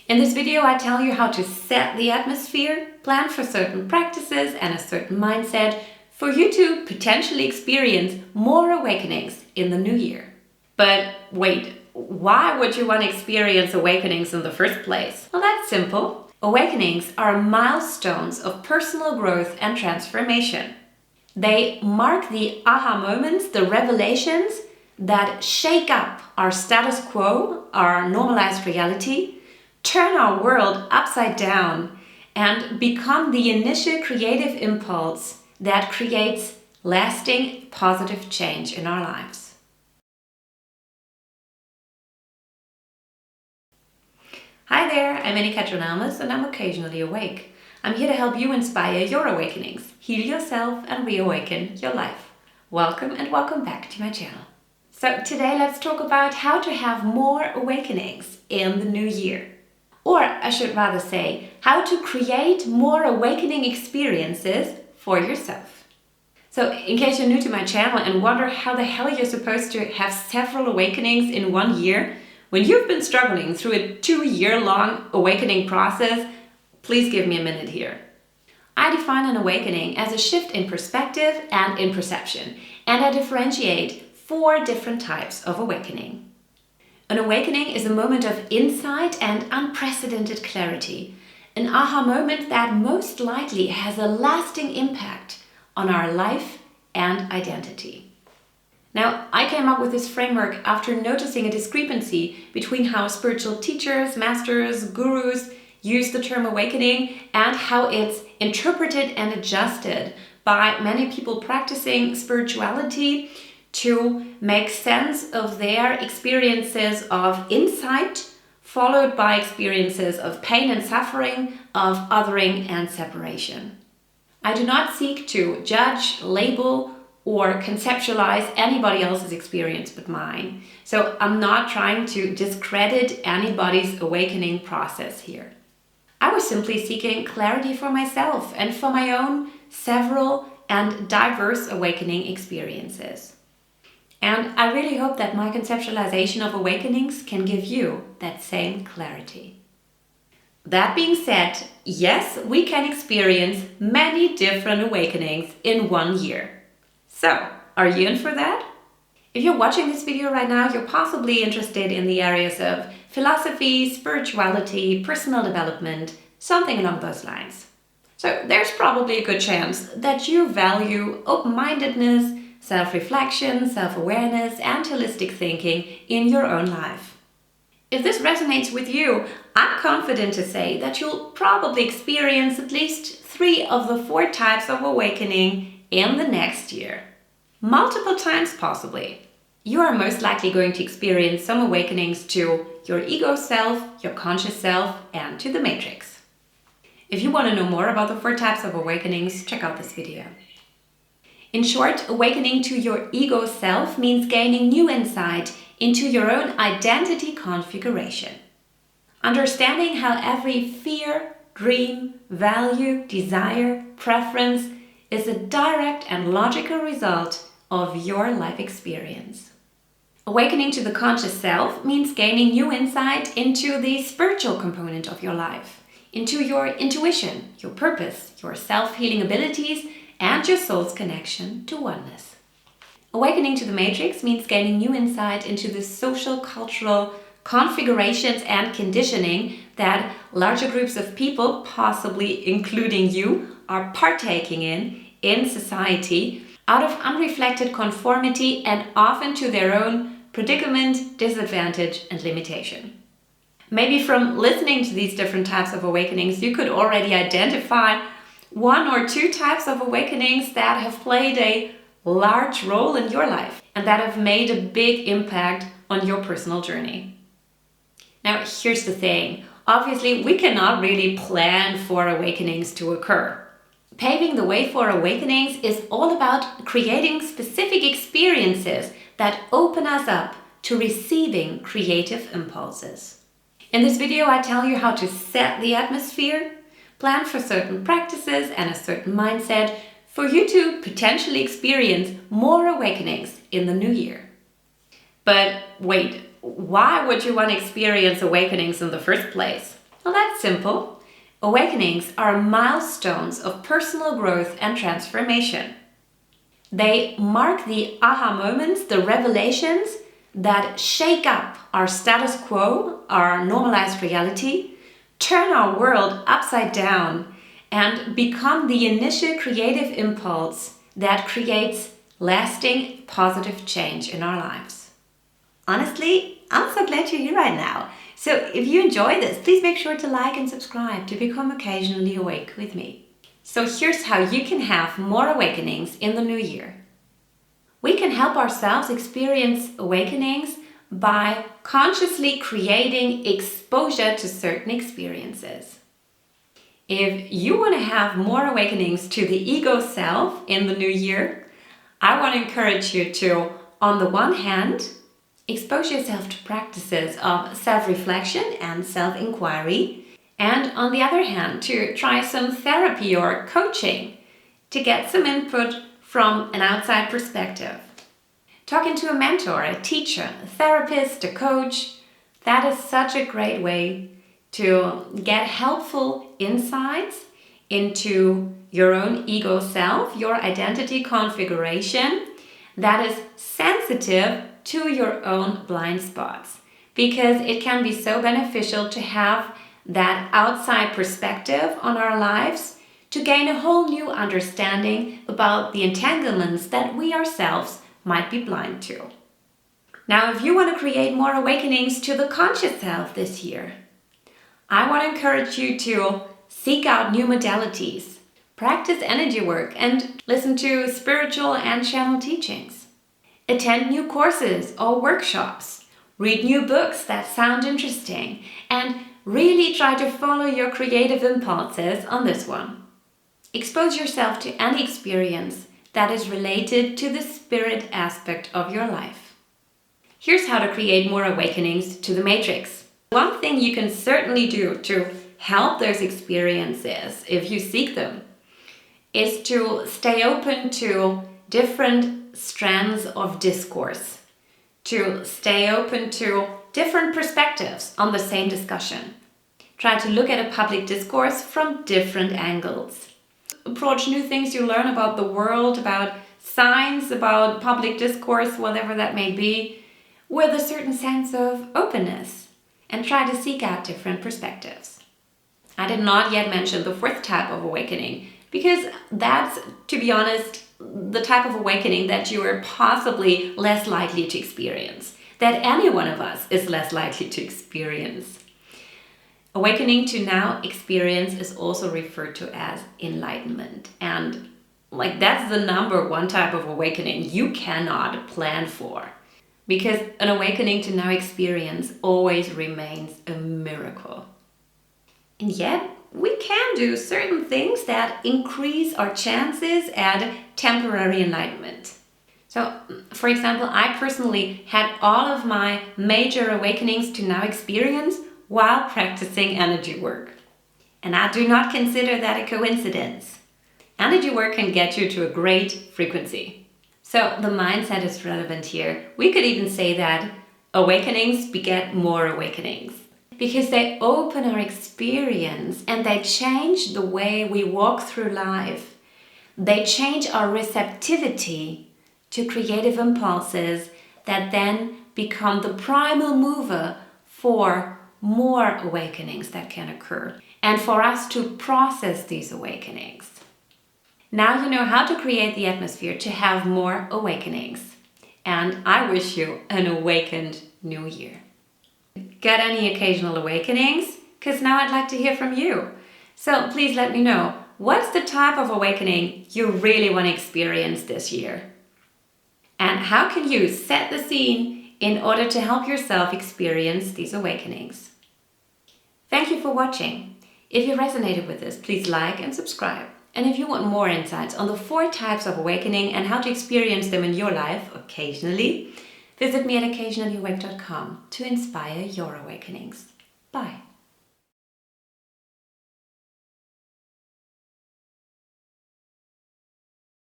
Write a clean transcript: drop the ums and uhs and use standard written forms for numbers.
In this video, I tell you how to set the atmosphere, plan for certain practices and a certain mindset for you to potentially experience more awakenings in the new year. But wait, why would you want to experience awakenings in the first place? Well, that's simple. Awakenings are milestones of personal growth and transformation. They mark the aha moments, the revelations that shake up our status quo, our normalized reality, turn our world upside down, and become the initial creative impulse that creates lasting positive change in our lives. Hi there, I'm Anne-Katrin and I'm occasionally awake. I'm here to help you inspire your awakenings, heal yourself and reawaken your life. Welcome and welcome back to my channel. So today let's talk about how to have more awakenings in the new year. Or I should rather say, how to create more awakening experiences for yourself. So in case you're new to my channel and wonder how the hell you're supposed to have several awakenings in 1 year, when you've been struggling through a 2-year-long awakening process, please give me a minute here. I define an awakening as a shift in perspective and in perception, and I differentiate 4 different types of awakening. An awakening is a moment of insight and unprecedented clarity, an aha moment that most likely has a lasting impact on our life and identity. Now, I came up with this framework after noticing a discrepancy between how spiritual teachers, masters, gurus use the term awakening and how it's interpreted and adjusted by many people practicing spirituality to make sense of their experiences of insight, followed by experiences of pain and suffering, of othering and separation. I do not seek to judge, label, or conceptualize anybody else's experience but mine. So I'm not trying to discredit anybody's awakening process here. I was simply seeking clarity for myself and for my own several and diverse awakening experiences. And I really hope that my conceptualization of awakenings can give you that same clarity. That being said, yes, we can experience many different awakenings in 1 year. So, are you in for that? If you're watching this video right now, you're possibly interested in the areas of philosophy, spirituality, personal development, something along those lines. So there's probably a good chance that you value open-mindedness, self-reflection, self-awareness, and holistic thinking in your own life. If this resonates with you, I'm confident to say that you'll probably experience at least 3 of the 4 types of awakening in the next year. Multiple times possibly. You are most likely going to experience some awakenings to your ego self, your conscious self, and to the matrix. If you want to know more about the 4 types of awakenings, check out this video. In short, awakening to your ego self means gaining new insight into your own identity configuration. Understanding how every fear, dream, value, desire, preference is a direct and logical result of your life experience. Awakening to the conscious self means gaining new insight into the spiritual component of your life, into your intuition, your purpose, your self-healing abilities, and your soul's connection to oneness. Awakening to the matrix means gaining new insight into the social, cultural configurations and conditioning that larger groups of people, possibly including you, are partaking in society out of unreflected conformity and often to their own predicament, disadvantage, and limitation. Maybe from listening to these different types of awakenings, you could already identify 1 or 2 types of awakenings that have played a large role in your life and that have made a big impact on your personal journey. Now, here's the thing. Obviously, we cannot really plan for awakenings to occur. Paving the way for awakenings is all about creating specific experiences that open us up to receiving creative impulses. In this video, I tell you how to set the atmosphere, plan for certain practices and a certain mindset for you to potentially experience more awakenings in the new year. But wait, why would you want to experience awakenings in the first place? Well, that's simple. Awakenings are milestones of personal growth and transformation. They mark the aha moments, the revelations that shake up our status quo, our normalized reality, turn our world upside down, and become the initial creative impulse that creates lasting positive change in our lives. Honestly, I'm so glad you're here right now. So if you enjoy this, please make sure to like and subscribe to become occasionally awake with me. So here's how you can have more awakenings in the new year. We can help ourselves experience awakenings by consciously creating exposure to certain experiences. If you want to have more awakenings to the ego self in the new year, I want to encourage you to, on the one hand, expose yourself to practices of self-reflection and self-inquiry, and on the other hand, to try some therapy or coaching to get some input from an outside perspective. Talking to a mentor, a teacher, a therapist, a coach, that is such a great way to get helpful insights into your own ego self, your identity configuration that is sensitive to your own blind spots. Because it can be so beneficial to have that outside perspective on our lives to gain a whole new understanding about the entanglements that we ourselves might be blind to. Now, if you want to create more awakenings to the conscious self this year, I want to encourage you to seek out new modalities, practice energy work, and listen to spiritual and channel teachings. Attend new courses or workshops, read new books that sound interesting, and really try to follow your creative impulses on this one. Expose yourself to any experience that is related to the spirit aspect of your life. Here's how to create more awakenings to the matrix. One thing you can certainly do to help those experiences, if you seek them, is to stay open to different strands of discourse, to stay open to different perspectives on the same discussion. Try to look at a public discourse from different angles. Approach new things you learn about the world, about science, about public discourse, whatever that may be, with a certain sense of openness, and try to seek out different perspectives. I did not yet mention the fourth type of awakening, because that's, to be honest, the type of awakening that you are possibly less likely to experience, that any one of us is less likely to experience. Awakening to now experience is also referred to as enlightenment. And that's the number one type of awakening you cannot plan for. Because an awakening to now experience always remains a miracle. And yet, we can do certain things that increase our chances at temporary enlightenment. So, for example, I personally had all of my major awakenings to now experience while practicing energy work. And I do not consider that a coincidence. Energy work can get you to a great frequency. So the mindset is relevant here. We could even say that awakenings beget more awakenings, because they open our experience and they change the way we walk through life. They change our receptivity to creative impulses that then become the primal mover for more awakenings that can occur, and for us to process these awakenings. Now you know how to create the atmosphere to have more awakenings, and I wish you an awakened new year. Get any occasional awakenings? Because now I'd like to hear from you. So please let me know, what's the type of awakening you really want to experience this year? And how can you set the scene in order to help yourself experience these awakenings? Thank you for watching. If you resonated with this, please like and subscribe. And if you want more insights on the 4 types of awakening and how to experience them in your life occasionally, visit me at occasionallyawake.com to inspire your awakenings. Bye.